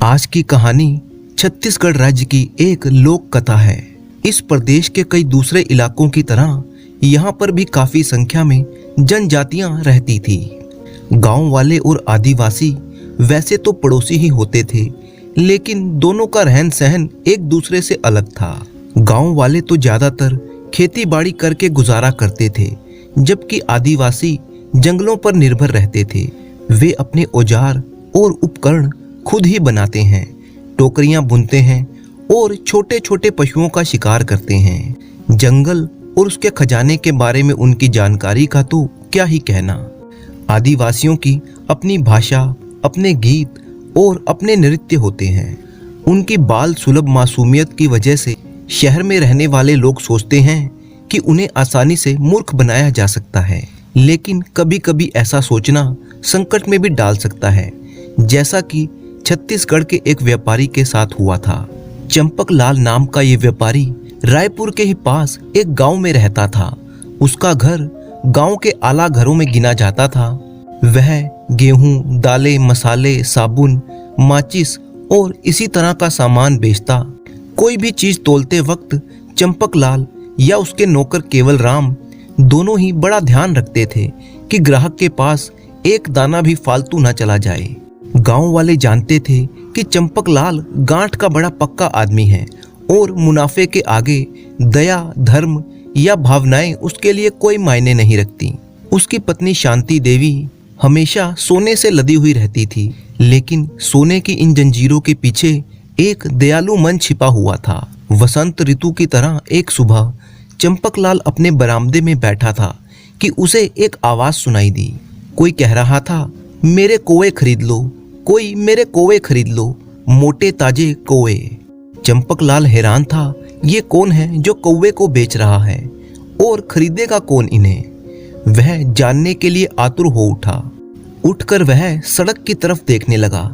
आज की कहानी छत्तीसगढ़ राज्य की एक लोक कथा है। इस प्रदेश के कई दूसरे इलाकों की तरह यहाँ पर भी काफी संख्या में जनजातियां रहती थी। गांव वाले और आदिवासी वैसे तो पड़ोसी ही होते थे, लेकिन दोनों का रहन सहन एक दूसरे से अलग था। गांव वाले तो ज्यादातर खेती बाड़ी करके गुजारा करते थे, जबकि आदिवासी जंगलों पर निर्भर रहते थे। वे अपने औजार और उपकरण खुद ही बनाते हैं, टोकरियां बुनते हैं और छोटे छोटे पशुओं का शिकार करते हैं। जंगल और उसके खजाने के बारे में उनकी जानकारी का तो क्या ही कहना। आदिवासियों की अपनी भाषा, अपने गीत और अपने नृत्य होते हैं। उनकी बाल सुलभ मासूमियत की वजह से शहर में रहने वाले लोग सोचते हैं कि उन्हें आसानी से मूर्ख बनाया जा सकता है, लेकिन कभी कभी ऐसा सोचना संकट में भी डाल सकता है, जैसा कि छत्तीसगढ़ के एक व्यापारी के साथ हुआ था। चंपक लाल नाम का ये व्यापारी रायपुर के ही पास एक गांव में रहता था। उसका घर गांव के आला घरों में गिना जाता था। वह गेहूं, दालें, मसाले, साबुन, माचिस और इसी तरह का सामान बेचता। कोई भी चीज तोलते वक्त चंपक लाल या उसके नौकर केवल राम दोनों ही बड़ा ध्यान रखते थे कि ग्राहक के पास एक दाना भी फालतू न चला जाए। गांव वाले जानते थे कि चंपक लाल गांठ का बड़ा पक्का आदमी है और मुनाफे के आगे दया, धर्म या भावनाएं उसके लिए कोई मायने नहीं रखती। उसकी पत्नी शांति देवी हमेशा सोने से लदी हुई रहती थी, लेकिन सोने की इन जंजीरों के पीछे एक दयालु मन छिपा हुआ था। वसंत ऋतु की तरह एक सुबह चंपक लाल अपने बरामदे में बैठा था कि उसे एक आवाज सुनाई दी। कोई कह रहा था, मेरे कौवे खरीद लो, कोई मेरे कौवे खरीद लो, मोटे ताजे कौवे। चंपक लाल हैरान था, ये कौन है जो कौवे को बेच रहा है और खरीदेगा कौन इन्हें। वह जानने के लिए आतुर हो उठा। उठकर वह सड़क की तरफ देखने लगा।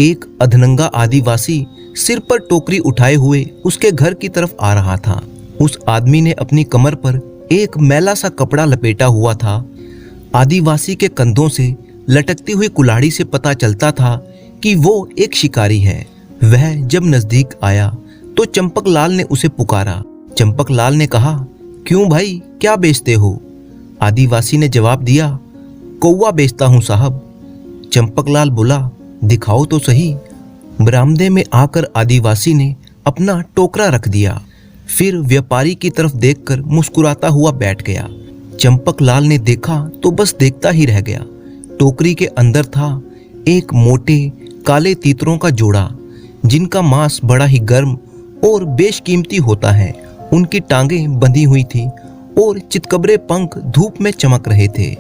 एक अधनंगा आदिवासी सिर पर टोकरी उठाए हुए उसके घर की तरफ आ रहा था। उस आदमी ने अपनी कमर पर एक मैला सा कपड़ा लपेटा हुआ था। आदिवासी के कंधों से लटकती हुई कुल्हाड़ी से पता चलता था कि वो एक शिकारी है। वह जब नजदीक आया तो चंपक लाल ने उसे पुकारा। चंपक लाल ने कहा, क्यों भाई, क्या बेचते हो? आदिवासी ने जवाब दिया, कौवा बेचता हूँ साहब। चंपक लाल बोला, दिखाओ तो सही। बरामदे में आकर आदिवासी ने अपना टोकरा रख दिया, फिर व्यापारी की तरफ देखकर मुस्कुराता हुआ बैठ गया। चंपक लाल ने देखा तो बस देखता ही रह गया। टोकरी के अंदर था एक मोटे काले तीतरों का जोड़ा, जिनका मांस बड़ा ही गर्म और बेशकीमती होता है। उनकी टांगें बंधी हुई थी और चितकबरे पंख धूप में चमक रहे थे।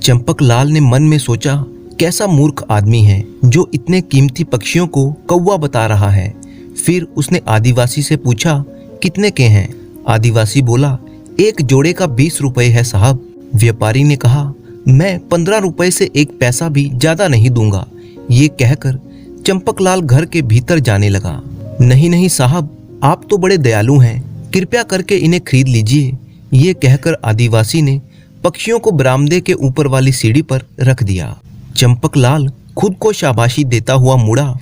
चंपक लाल ने मन में सोचा, कैसा मूर्ख आदमी है जो इतने कीमती पक्षियों को कौवा बता रहा है। फिर उसने आदिवासी से पूछा, कितने के हैं? आदिवासी बोला, एक जोड़े का 20 रुपए है साहब। व्यापारी ने कहा, मैं 15 रुपए से एक पैसा भी ज्यादा नहीं दूंगा। ये कहकर चंपक लाल घर के भीतर जाने लगा। नहीं नहीं साहब, आप तो बड़े दयालु हैं, कृपया करके इन्हें खरीद लीजिए। ये कहकर आदिवासी ने पक्षियों को बरामदे के ऊपर वाली सीढ़ी पर रख दिया। चंपक लाल खुद को शाबाशी देता हुआ मुड़ा।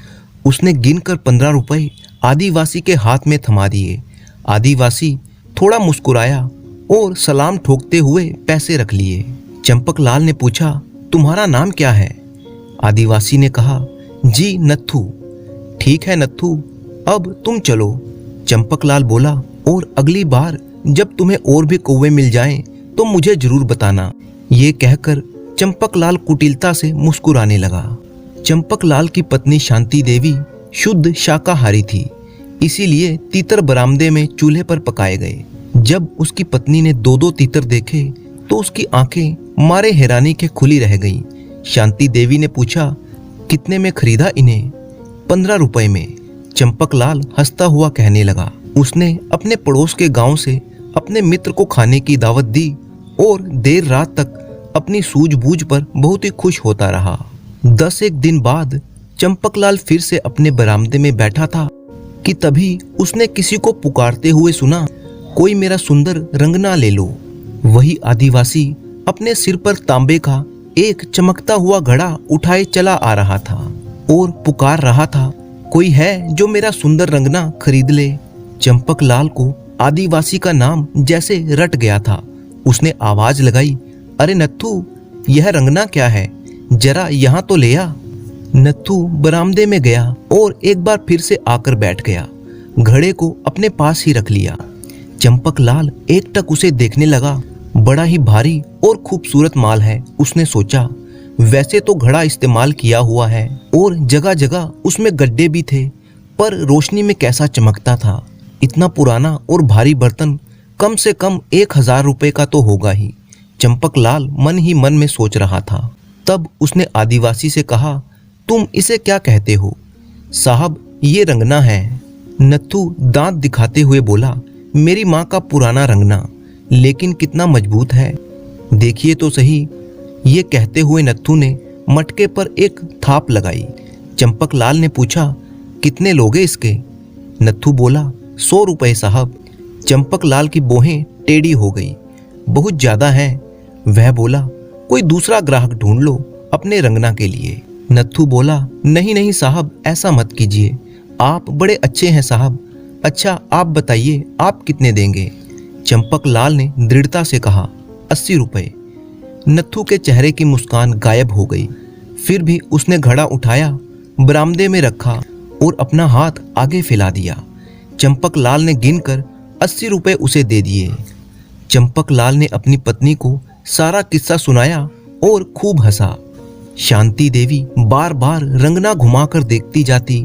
उसने गिनकर 15 रुपए आदिवासी के हाथ में थमा दिए। आदिवासी थोड़ा मुस्कुराया और सलाम ठोकते हुए पैसे रख लिए। चंपक लाल ने पूछा, तुम्हारा नाम क्या है? आदिवासी ने कहा, जी नत्थू। ठीक है नत्थू, अब तुम चलो। चंपक लाल बोला, और अगली बार जब तुम्हें और भी कौवे मिल जाएं तो मुझे जरूर बताना। ये कहकर चंपक लाल कुटिलता से मुस्कुराने लगा। चंपक लाल की पत्नी शांति देवी शुद्ध शाकाहारी थी, इसीलिए तीतर बरामदे में चूल्हे पर पकाए गए। जब उसकी पत्नी ने 2-2 तीतर देखे तो उसकी आंखें मारे हैरानी के खुली रह गईं। शांति देवी ने पूछा, कितने में खरीदा इन्हें? 15 रुपए में। चंपक लाल हंसता हुआ कहने लगा। उसने अपने पड़ोस के गांव से अपने मित्र को खाने की दावत दी और देर रात तक अपनी सूझबूझ पर बहुत ही खुश होता रहा। 10 दिन बाद चंपक लाल फिर से अपने बरामदे में बैठा था कि तभी उसने किसी को पुकारते हुए सुना, कोई मेरा सुंदर रंगना ले लो। वही आदिवासी अपने सिर पर तांबे का एक चमकता हुआ घड़ा उठाए चला आ रहा था और पुकार रहा था, कोई है जो मेरा सुंदर रंगना खरीद ले। चंपक लाल को आदिवासी का नाम जैसे रट गया था। उसने आवाज लगाई, अरे नत्थू, यह रंगना क्या है, जरा यहाँ तो ले आ। नत्थू बरामदे में गया और एक बार फिर से आकर बैठ गया। घड़े को अपने पास ही रख लिया। चंपक लाल एकटक उसे देखने लगा। बड़ा ही भारी और खूबसूरत माल है, उसने सोचा। वैसे तो घड़ा इस्तेमाल किया हुआ है और जगह जगह उसमें गड्ढे भी थे, पर रोशनी में कैसा चमकता था। इतना पुराना और भारी बर्तन कम से कम 1000 रुपए का तो होगा ही, चंपक लाल मन ही मन में सोच रहा था। तब उसने आदिवासी से कहा, तुम इसे क्या कहते हो? साहब, ये रंगना है। नत्थू दांत दिखाते हुए बोला, मेरी माँ का पुराना रंगना, लेकिन कितना मजबूत है, देखिए तो सही। ये कहते हुए नत्थू ने मटके पर एक थाप लगाई। चंपक लाल ने पूछा, कितने लोगे इसके? नत्थू बोला, 100 रुपए साहब। चंपक लाल की बोहें टेढ़ी हो गई, बहुत ज्यादा है। वह बोला, कोई दूसरा ग्राहक ढूंढ लो अपने रंगना के लिए। नत्थू बोला, नहीं नहीं साहब, ऐसा मत कीजिए, आप बड़े अच्छे हैं साहब। अच्छा आप बताइए, आप कितने देंगे? चंपक लाल ने दृढ़ता से कहा, 80 रुपए। नत्थू के चेहरे की मुस्कान गायब हो गई। फिर भी उसने घड़ा उठाया, बरामदे में रखा और अपना हाथ आगे फैला दिया। चंपक लाल ने गिनकर 80 रुपए उसे दे दिए। चंपक लाल ने अपनी पत्नी को सारा किस्सा सुनाया और खूब हंसा। शांति देवी बार बार रंगना घुमाकर देखती जाती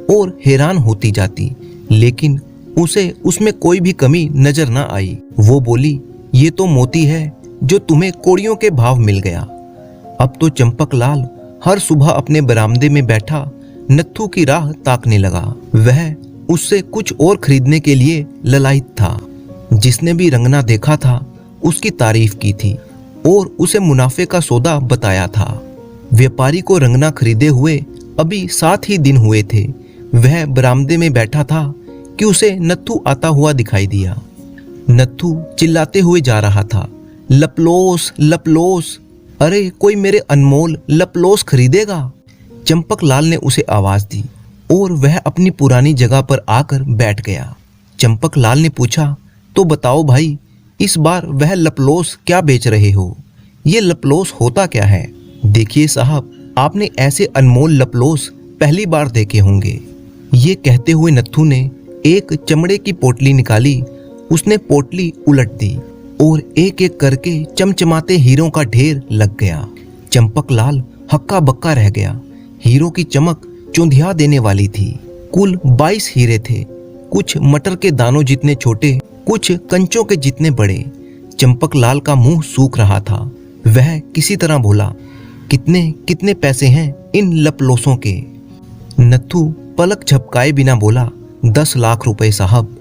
और हैरान होती जाती, लेकिन उसे उसमें कोई भी कमी नजर न आई। वो बोली, ये तो मोती है जो तुम्हें कोड़ियों के भाव मिल गया। अब तो चंपक लाल हर सुबह अपने बरामदे में बैठा नत्थू की राह ताकने लगा। वह उससे कुछ और खरीदने के लिए ललायित था। जिसने भी रंगना देखा था उसकी तारीफ की थी और उसे मुनाफे का सौदा बताया था। व्यापारी को रंगना खरीदे हुए अभी 7 ही दिन हुए थे। वह बरामदे में बैठा था कि उसे नत्थू आता हुआ दिखाई दिया। नत्थू चिल्लाते हुए जा रहा था, लपलोस लपलोस, अरे कोई मेरे अनमोल लपलोस खरीदेगा? चंपक लाल ने उसे आवाज दी और वह अपनी पुरानी जगह पर आकर बैठ गया। चंपक लाल ने पूछा, तो बताओ भाई, इस बार वह लपलोस क्या बेच रहे हो? ये लपलोस होता क्या है? देखिए साहब, आपने ऐसे अनमोल लपलोस पहली बार देखे होंगे। ये कहते हुए नत्थू ने एक चमड़े की पोटली निकाली। उसने पोटली उलट दी और एक एक करके चमचमाते हीरों का ढेर लग गया। चंपक लाल हक्का बक्का रह गया। हीरों की चमक चौंधिया देने वाली थी। कुल 22 हीरे थे, कुछ मटर के दानों जितने छोटे, कुछ कंचों के जितने बड़े। चंपक लाल का मुंह सूख रहा था। वह किसी तरह बोला, कितने कितने पैसे हैं इन लपलोसों के? नत्थू पलक झपकाए बिना बोला, 10 लाख रुपए साहब।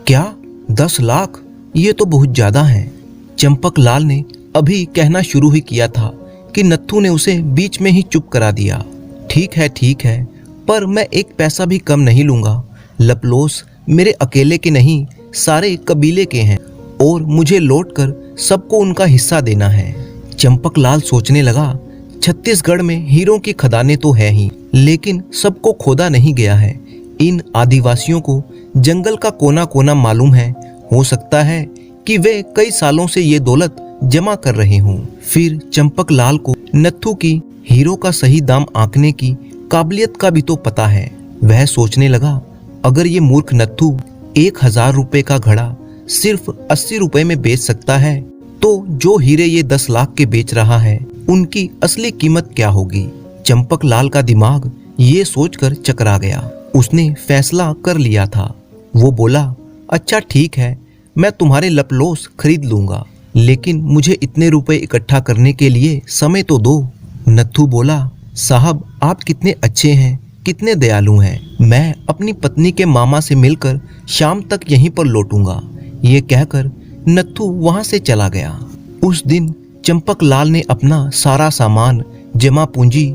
क्या 10 लाख? ये तो बहुत ज्यादा है। चंपक लाल ने अभी कहना शुरू ही किया था कि नत्थू ने उसे बीच में ही चुप करा दिया। ठीक है, पर मैं एक पैसा भी कम नहीं लूंगा। लपलोस मेरे अकेले के नहीं, सारे कबीले के हैं और मुझे लौटकर सबको उनका हिस्सा देना है। चंपक लाल सोचने लगा, छत्तीसगढ़ में हीरों की खदानें तो है ही, लेकिन सबको खोदा नहीं गया है। इन आदिवासियों को जंगल का कोना कोना मालूम है। हो सकता है कि वे कई सालों से ये दौलत जमा कर रहे हों। फिर चंपक लाल को नत्थू की हीरो का सही दाम आंकने की काबिलियत का भी तो पता है। वह सोचने लगा, अगर ये मूर्ख नत्थू 1000 रुपए का घड़ा सिर्फ 80 रुपए में बेच सकता है, तो जो हीरे ये 10 लाख के बेच रहा है उनकी असली कीमत क्या होगी? चंपक लाल का दिमाग ये सोचकर चकरा गया। उसने फैसला कर लिया था। वो बोला, अच्छा ठीक है, मैं तुम्हारे लपलोस खरीद लूंगा, लेकिन मुझे इतने रुपए इकट्ठा करने के लिए समय तो दो। नत्थू बोला, साहब आप कितने अच्छे हैं, कितने दयालु हैं। मैं अपनी पत्नी के मामा से मिलकर शाम तक यहीं पर लौटूंगा। ये कहकर नत्थू वहां से चला गया। उस दिन चंपक लाल ने अपना सारा सामान, जमा पूंजी,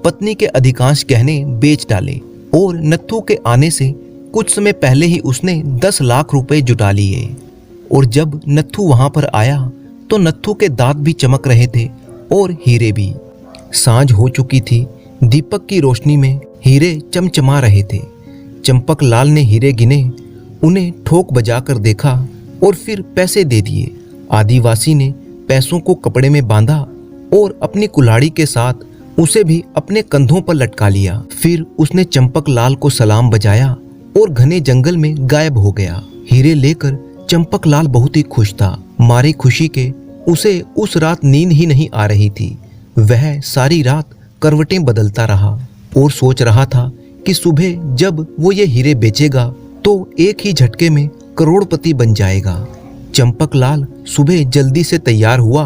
पत्नी के अधिकांश गहने बेच डाले और नत्थू के आने से कुछ समय पहले ही उसने 10 लाख रुपए जुटा लिए। और जब नत्थू वहां पर आया तो नत्थू के दांत भी चमक रहे थे और हीरे भी। सांझ हो चुकी थी। दीपक की रोशनी में हीरे चमचमा रहे थे। चंपक लाल ने हीरे गिने, उन्हें ठोक बजाकर देखा और फिर पैसे दे दिए। आदिवासी ने पैसों को कपड़े में बांधा और अपनी कुल्हाड़ी के साथ उसे भी अपने कंधों पर लटका लिया। फिर उसने चंपक लाल को सलाम बजाया और घने जंगल में गायब हो गया। हीरे लेकर चंपक लाल बहुत ही खुश था। मारे खुशी के उसे उस रात नींद ही नहीं आ रही थी। वह सारी रात करवटें बदलता रहा और सोच रहा था कि सुबह जब वो ये हीरे बेचेगा तो एक ही झटके में करोड़पति बन जाएगा। चंपक लाल सुबह जल्दी से तैयार हुआ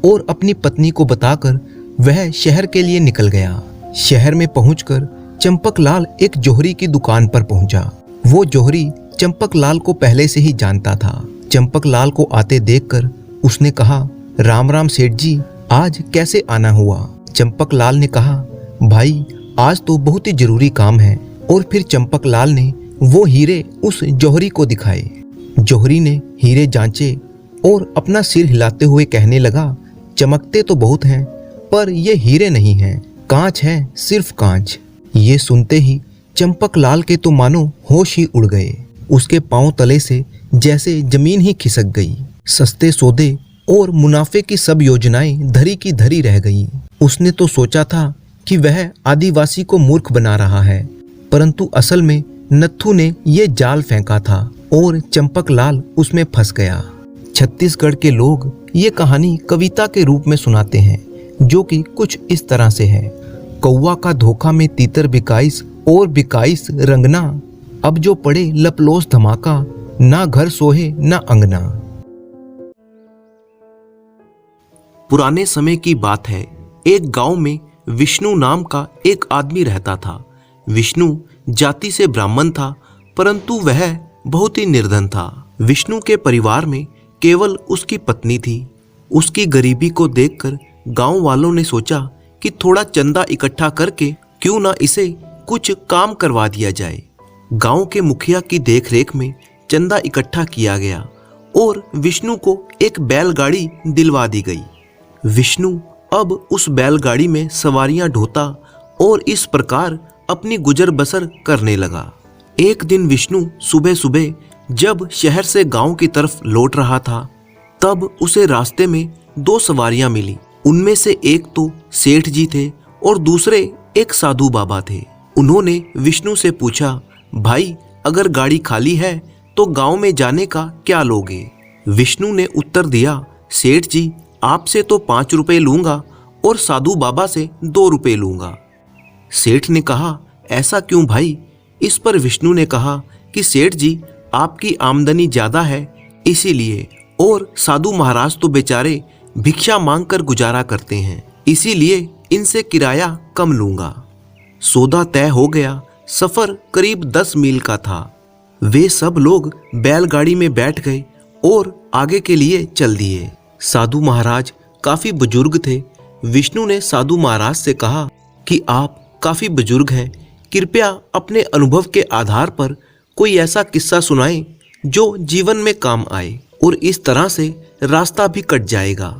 और अपनी पत्नी को बताकर वह शहर के लिए निकल गया। शहर में पहुंचकर चंपक लाल एक जोहरी की दुकान पर पहुंचा। वो जोहरी चंपक लाल को पहले से ही जानता था। चंपक लाल को आते देखकर उसने कहा, राम राम सेठ जी, आज कैसे आना हुआ? चंपक लाल ने कहा, भाई आज तो बहुत ही जरूरी काम है। और फिर चंपक लाल ने वो हीरे उस जौहरी को दिखाए। जौहरी ने हीरे जांचे और अपना सिर हिलाते हुए कहने लगा, चमकते तो बहुत हैं पर ये हीरे नहीं हैं, कांच है, सिर्फ कांच। ये सुनते ही चंपक लाल के तो मानो होश ही उड़ गए। उसके पांव तले से जैसे जमीन ही खिसक गई। सस्ते सौदे और मुनाफे की सब योजनाएं धरी की धरी रह गईं। उसने तो सोचा था कि वह आदिवासी को मूर्ख बना रहा है, परंतु असल में नत्थू ने ये जाल फेंका था और चंपक लाल उसमें फंस गया। छत्तीसगढ़ के लोग ये कहानी कविता के रूप में सुनाते हैं, जो कि कुछ इस तरह से है। कौवा का धोखा में तीतर बिकाइस और बिकाइस रंगना, अब जो पड़े लपलोस धमाका, ना घर सोहे ना अंगना। पुराने समय की बात है। एक गांव में विष्णु नाम का एक आदमी रहता था। विष्णु जाति से ब्राह्मण था, परंतु वह बहुत ही निर्धन था। विष्णु के परिवार में केवल उसकी पत्नी थी। उसकी गरीबी को देखकर गांव वालों ने सोचा कि थोड़ा चंदा इकट्ठा करके क्यों ना इसे कुछ काम करवा दिया जाए। गांव के मुखिया की देखरेख में चंदा इकट्ठा किया गया और विष्णु को एक बैलगाड़ी दिलवा दी गई। विष्णु अब उस बैलगाड़ी में सवारियां ढोता और इस प्रकार अपनी गुजर बसर करने लगा। एक दिन विष्णु सुबह सुबह जब शहर से गांव की तरफ लौट रहा था, तब उसे रास्ते में दो सवारियां मिली। उनमें से एक तो सेठ जी थे और दूसरे एक साधु बाबा थे। उन्होंने विष्णु से पूछा, भाई अगर गाड़ी खाली है तो गांव में जाने का क्या लोगे? विष्णु ने उत्तर दिया, सेठ जी आपसे तो 5 रुपए लूंगा और साधु बाबा से 2 रुपए लूंगा। सेठ ने कहा, ऐसा क्यों भाई? इस पर विष्णु ने कहा कि सेठ जी आपकी आमदनी ज्यादा है इसीलिए, और साधु महाराज तो बेचारे भिक्षा मांगकर गुजारा करते हैं, इसीलिए इनसे किराया कम लूंगा। सौदा तय हो गया। सफर करीब 10 मील का था। वे सब लोग बैलगाड़ी में बैठ गए और आगे के लिए चल दिए। साधु महाराज काफी बुजुर्ग थे। विष्णु ने साधु महाराज से कहा कि आप काफी बुजुर्ग हैं, कृपया अपने अनुभव के आधार पर कोई ऐसा किस्सा सुनाएं जो जीवन में काम आए और इस तरह से रास्ता भी कट जाएगा।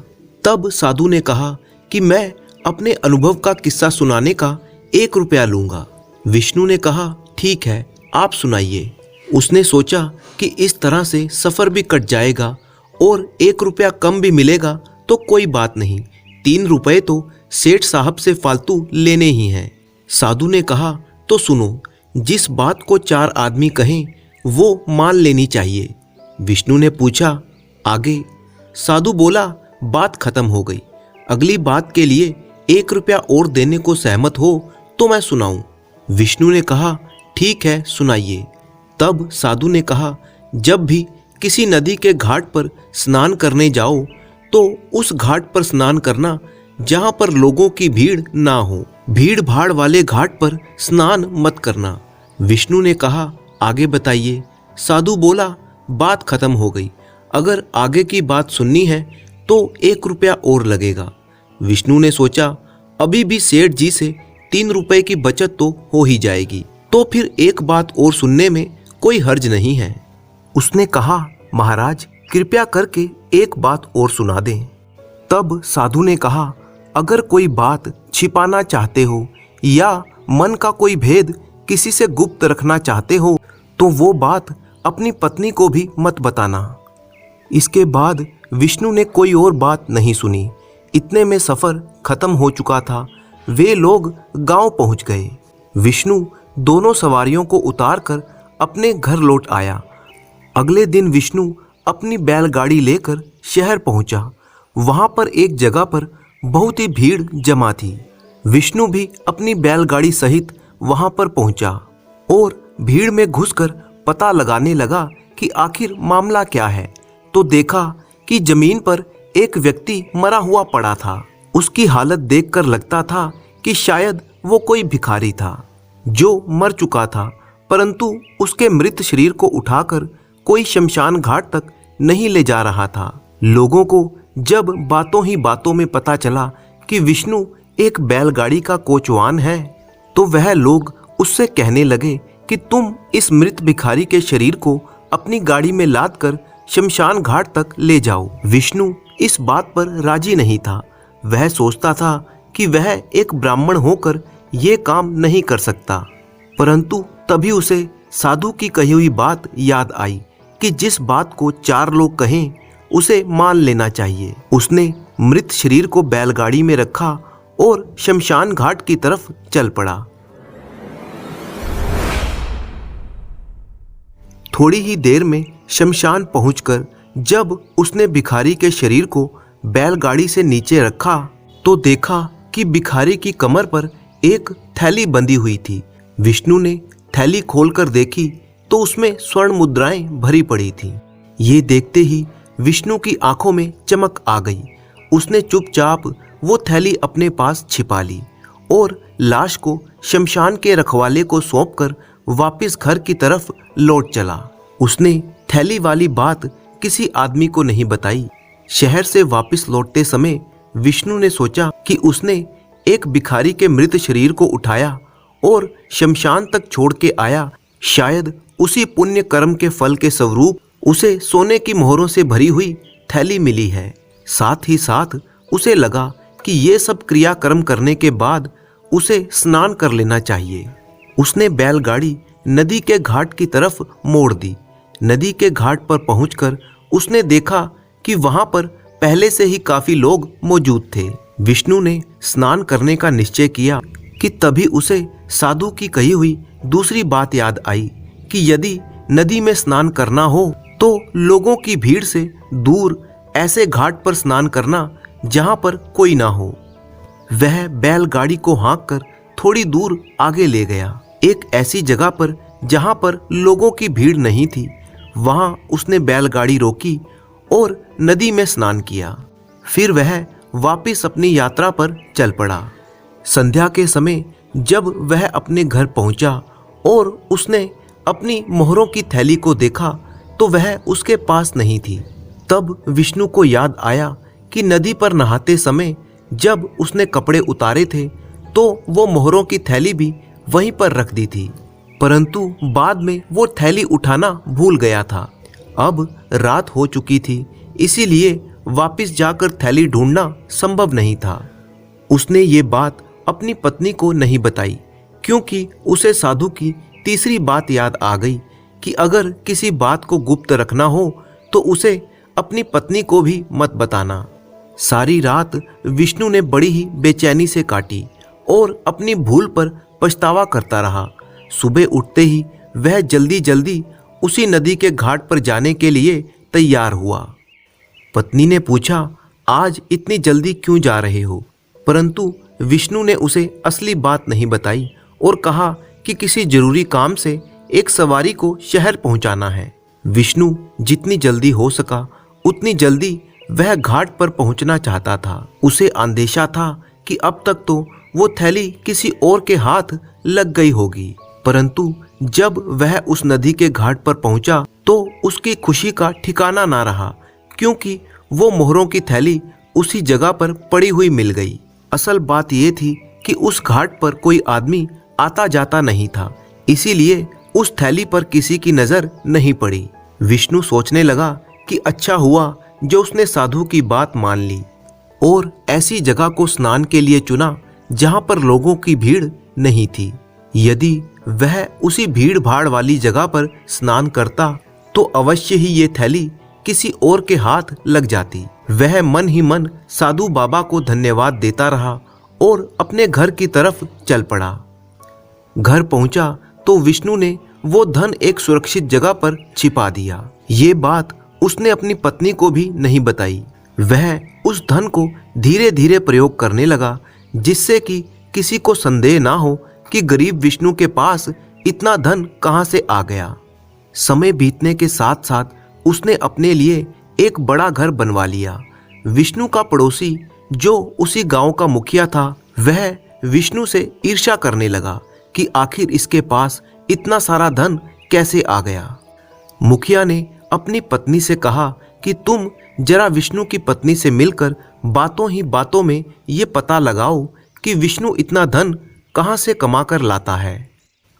तब साधु ने कहा कि मैं अपने अनुभव का किस्सा सुनाने का 1 रुपया लूंगा। विष्णु ने कहा, ठीक है, आप सुनाइए। उसने सोचा कि इस तरह से सफर भी कट जाएगा और 1 रुपया कम भी मिलेगा तो कोई बात नहीं, 3 रुपए तो सेठ साहब से फालतू लेने ही हैं। साधु ने कहा, तो सुनो, जिस बात को 4 आदमी कहें वो मान लेनी चाहिए। विष्णु ने पूछा, आगे? साधु बोला, बात खत्म हो गई। अगली बात के लिए 1 रुपया और देने को सहमत हो तो मैं सुनाऊं। विष्णु ने कहा, ठीक है, सुनाइए। तब साधु ने कहा, जब भी किसी नदी के घाट पर स्नान करने जाओ तो उस घाट पर स्नान करना जहां पर लोगों की भीड़ ना हो। भीड़ भाड़ वाले घाट पर स्नान मत करना। विष्णु ने कहा, आगे बताइए। साधु बोला, बात खत्म हो गई। अगर आगे की बात सुननी है तो 1 रुपया और लगेगा। विष्णु ने सोचा, अभी भी सेठ जी से 3 रुपए की बचत तो हो ही जाएगी, तो फिर एक बात और सुनने में कोई हर्ज नहीं है। उसने कहा, महाराज कृपया करके एक बात और सुना दें। तब साधु ने कहा, अगर कोई बात छिपाना चाहते हो या मन का कोई भेद किसी से गुप्त रखना चाहते हो तो वो बात अपनी पत्नी को भी मत बताना। इसके बाद विष्णु ने कोई और बात नहीं सुनी। इतने में सफर खत्म हो चुका था। वे लोग गांव पहुंच गए। विष्णु दोनों सवारियों को उतारकर अपने घर लौट आया। अगले दिन विष्णु अपनी बैलगाड़ी लेकर शहर पहुंचा। वहां पर एक जगह पर बहुत ही भीड़ जमा थी। विष्णु भी अपनी बैलगाड़ी सहित वहां पर पहुंचा और भीड़ में घुसकर पता लगाने लगा कि आखिर मामला क्या है। तो देखा कि जमीन पर एक व्यक्ति मरा हुआ पड़ा था। उसकी हालत देखकर लगता था कि शायद वो कोई भिखारी था जो मर चुका था, परंतु उसके मृत शरीर को उठाकर कोई शमशान घाट तक नहीं ले जा रहा था। लोगों को जब बातों ही बातों में पता चला कि विष्णु एक बैलगाड़ी का कोचवान है, तो वह लोग उससे कहने लगे कि तुम इस मृत भिखारी के शरीर को अपनी गाड़ी में लादकर शमशान घाट तक ले जाओ। विष्णु इस बात पर राजी नहीं था। वह सोचता था कि वह एक ब्राह्मण होकर ये काम नहीं कर सकता, परंतु तभी उसे साधु की कही हुई बात याद आई कि जिस बात को 4 लोग कहें उसे मान लेना चाहिए। उसने मृत शरीर को बैलगाड़ी में रखा और शमशान घाट की तरफ चल पड़ा। थोड़ी ही देर में शमशान पहुंचकर जब उसने भिखारी के शरीर को बैलगाड़ी से नीचे रखा तो देखा कि भिखारी की कमर पर एक थैली बंधी हुई थी। विष्णु ने थैली खोलकर देखी तो उसमें स्वर्ण मुद्राएं भरी पड़ी थीं। ये देखते ही विष्णु की आंखों में चमक आ गई। उसने चुपचाप वो थैली अपने पास छिपा ली और लाश को शमशान के रखवाले को सौंपकर वापस घर की तरफ लौट चला। उसने थैली वाली बात किसी आदमी को नहीं बताई। शहर से वापस लौटते समय विष्णु ने सोचा कि उसने एक भिखारी के मृत शरीर को उठाया और शमशान तक छोड़ के आया। शायद उसी पुण्य कर्म के फल के स्वरूप उसे सोने की मोहरों से भरी हुई थैली मिली है। साथ ही साथ उसे लगा कि ये सब क्रियाकर्म करने के बाद उसे स्नान कर लेना चाहिए। उसने बैलगाड़ी नदी के घाट की तरफ मोड़ दी। नदी के घाट पर पहुंचकर उसने देखा कि वहां पर पहले से ही काफी लोग मौजूद थे। विष्णु ने स्नान करने का निश्चय किया कि तभी उसे साधु की कही हुई दूसरी बात याद आई कि यदि नदी में स्नान करना हो तो लोगों की भीड़ से दूर ऐसे घाट पर स्नान करना जहां पर कोई ना हो। वह बैलगाड़ी को हाँककर थोड़ी दूर आगे ले गया। एक ऐसी जगह पर जहां पर लोगों की भीड़ नहीं थी, वहां उसने बैलगाड़ी रोकी और नदी में स्नान किया। फिर वह वापस अपनी यात्रा पर चल पड़ा। संध्या के समय जब वह अपने घर पहुंचा और उसने अपनी मोहरों की थैली को देखा तो वह उसके पास नहीं थी। तब विष्णु को याद आया कि नदी पर नहाते समय जब उसने कपड़े उतारे थे तो वो मोहरों की थैली भी वहीं पर रख दी थी, परंतु बाद में वो थैली उठाना भूल गया था। अब रात हो चुकी थी, इसीलिए वापस जाकर थैली ढूंढना संभव नहीं था। उसने ये बात अपनी पत्नी को नहीं बताई क्योंकि उसे साधु की तीसरी बात याद आ गई कि अगर किसी बात को गुप्त रखना हो तो उसे अपनी पत्नी को भी मत बताना। सारी रात विष्णु ने बड़ी ही बेचैनी से काटी और अपनी भूल पर पछतावा करता रहा। सुबह उठते ही वह जल्दी जल्दी उसी नदी के घाट पर जाने के लिए तैयार हुआ। पत्नी ने पूछा, आज इतनी जल्दी क्यों जा रहे हो? परंतु विष्णु ने उसे असली बात नहीं बताई और कहा कि किसी जरूरी काम से एक सवारी को शहर पहुंचाना है। विष्णु जितनी जल्दी हो सका उतनी जल्दी वह घाट पर पहुंचना चाहता था। उसे अंदेशा था कि अब तक तो वो थैली किसी और के हाथ लग गई होगी, परंतु जब वह उस नदी के घाट पर पहुंचा तो उसकी खुशी का ठिकाना ना रहा क्योंकि वो मोहरों की थैली उसी जगह पर पड़ी हुई मिल गई। असल बात ये थी कि उस घाट पर कोई आदमी आता जाता नहीं था, इसीलिए उस थैली पर किसी की नजर नहीं पड़ी। विष्णु सोचने लगा कि अच्छा हुआ जो उसने साधु की बात मान ली और ऐसी जगह को स्नान के लिए चुना जहां पर लोगों की भीड़ नहीं थी। यदि वह उसी भीड़ भाड़ वाली जगह पर स्नान करता तो अवश्य ही ये थैली किसी और के हाथ लग जाती। वह मन ही मन साधु बाबा को धन्यवाद देता रहा और अपने घर की तरफ चल पड़ा। घर पहुंचा तो विष्णु ने वो धन एक सुरक्षित जगह पर छिपा दिया। ये बात उसने अपनी पत्नी को भी नहीं बताई। वह उस धन को धीरे धीरे प्रयोग करने लगा, जिससे कि किसी को संदेह ना हो कि गरीब विष्णु के पास इतना धन कहां से आ गया। समय बीतने के साथ साथ उसने अपने लिए एक बड़ा घर बनवा लिया। विष्णु का पड़ोसी जो उसी गांव का मुखिया था, वह विष्णु से ईर्ष्या करने लगा कि आखिर इसके पास इतना सारा धन कैसे आ गया। मुखिया ने अपनी पत्नी से कहा कि तुम जरा विष्णु की पत्नी से मिलकर बातों ही बातों में ये पता लगाओ कि विष्णु इतना धन कहां से कमा कर लाता है।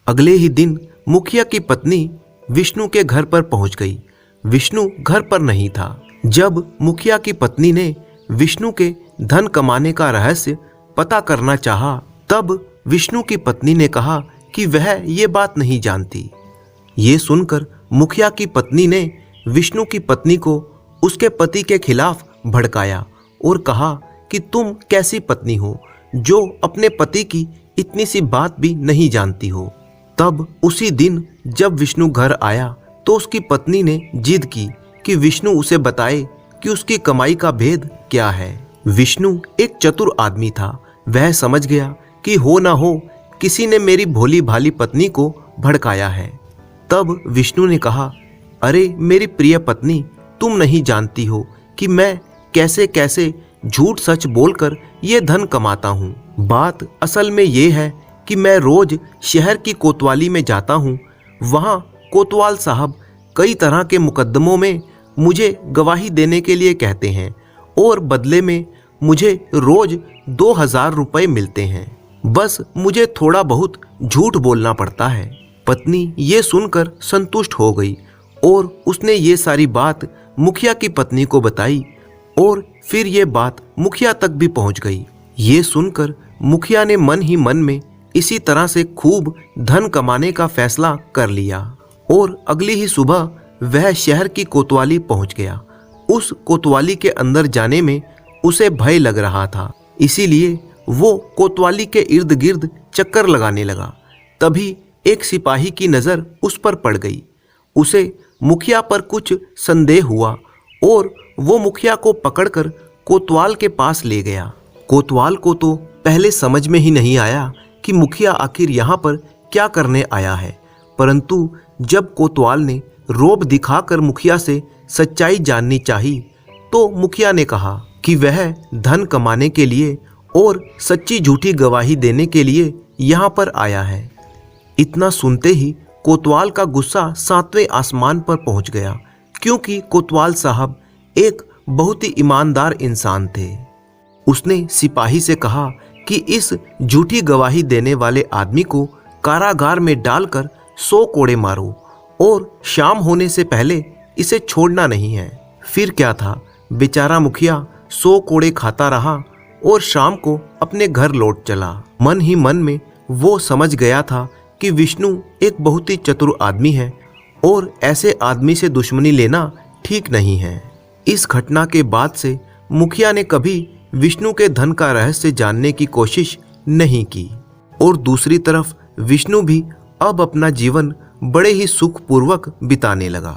अगले ही दिन मुखिया की पत्नी विष्णु के घर पर पहुंच गई। विष्णु घर पर नहीं था। जब मुखिया की पत्नी ने विष्णु के धन कमाने का रहस्य पता करना चाहा, तब विष्णु की पत्नी ने कहा कि वह ये बात नहीं जानती। ये सुनकर मुखिया की पत्नी ने विष्णु की पत्नी को उसके पति के खिलाफ भड़काया और कहा कि तुम कैसी पत्नी हो जो अपने पति की इतनी सी बात भी नहीं जानती हो। तब उसी दिन जब विष्णु घर आया तो उसकी पत्नी ने जिद की कि विष्णु उसे बताए कि उसकी कमाई का भेद क्या है। विष्णु एक चतुर आदमी था। वह समझ गया कि हो ना हो किसी ने मेरी भोली भाली पत्नी को भड़काया है। तब विष्णु ने कहा, अरे मेरी प्रिय पत्नी, तुम नहीं जानती हो कि मैं कैसे कैसे झूठ सच बोलकर ये धन कमाता हूँ। बात असल में ये है कि मैं रोज शहर की कोतवाली में जाता हूँ। वहाँ कोतवाल साहब कई तरह के मुकदमों में मुझे गवाही देने के लिए कहते हैं और बदले में मुझे रोज 2000 रुपये मिलते हैं। बस मुझे थोड़ा बहुत झूठ बोलना पड़ता है। पत्नी ये सुनकर संतुष्ट हो गई और उसने ये सारी बात मुखिया की पत्नी को बताई और फिर ये बात मुखिया तक भी पहुंच गई। ये सुनकर मुखिया ने मन ही मन में इसी तरह से खूब धन कमाने का फैसला कर लिया और अगली ही सुबह वह शहर की कोतवाली पहुंच गया। उस कोतवाली के अंदर जाने में उसे भय लग रहा था, इसीलिए वो कोतवाली के इर्द गिर्द चक्कर लगाने लगा। तभी एक सिपाही की नज़र उस पर पड़ गई। उसे मुखिया पर कुछ संदेह हुआ और वो मुखिया को पकड़कर कोतवाल के पास ले गया। कोतवाल को तो पहले समझ में ही नहीं आया कि मुखिया आखिर यहाँ पर क्या करने आया है, परंतु जब कोतवाल ने रोब दिखाकर मुखिया से सच्चाई जाननी चाही तो मुखिया ने कहा कि वह धन कमाने के लिए और सच्ची झूठी गवाही देने के लिए यहाँ पर आया है। इतना सुनते ही कोतवाल का गुस्सा 7वें आसमान पर पहुंच गया, क्योंकि कोतवाल साहब एक बहुत ही ईमानदार इंसान थे। उसने सिपाही से कहा कि इस झूठी गवाही देने वाले आदमी को कारागार में डालकर 100 कोड़े मारो और शाम होने से पहले इसे छोड़ना नहीं है। फिर क्या था, बेचारा मुखिया 100 कोड़े खाता रहा और शाम को अपने घर लौट चला। मन ही मन में वो समझ गया था कि विष्णु एक बहुत ही चतुर आदमी है और ऐसे आदमी से दुश्मनी लेना ठीक नहीं है। इस घटना के बाद से मुखिया ने कभी विष्णु के धन का रहस्य जानने की कोशिश नहीं की और दूसरी तरफ विष्णु भी अब अपना जीवन बड़े ही सुखपूर्वक बिताने लगा।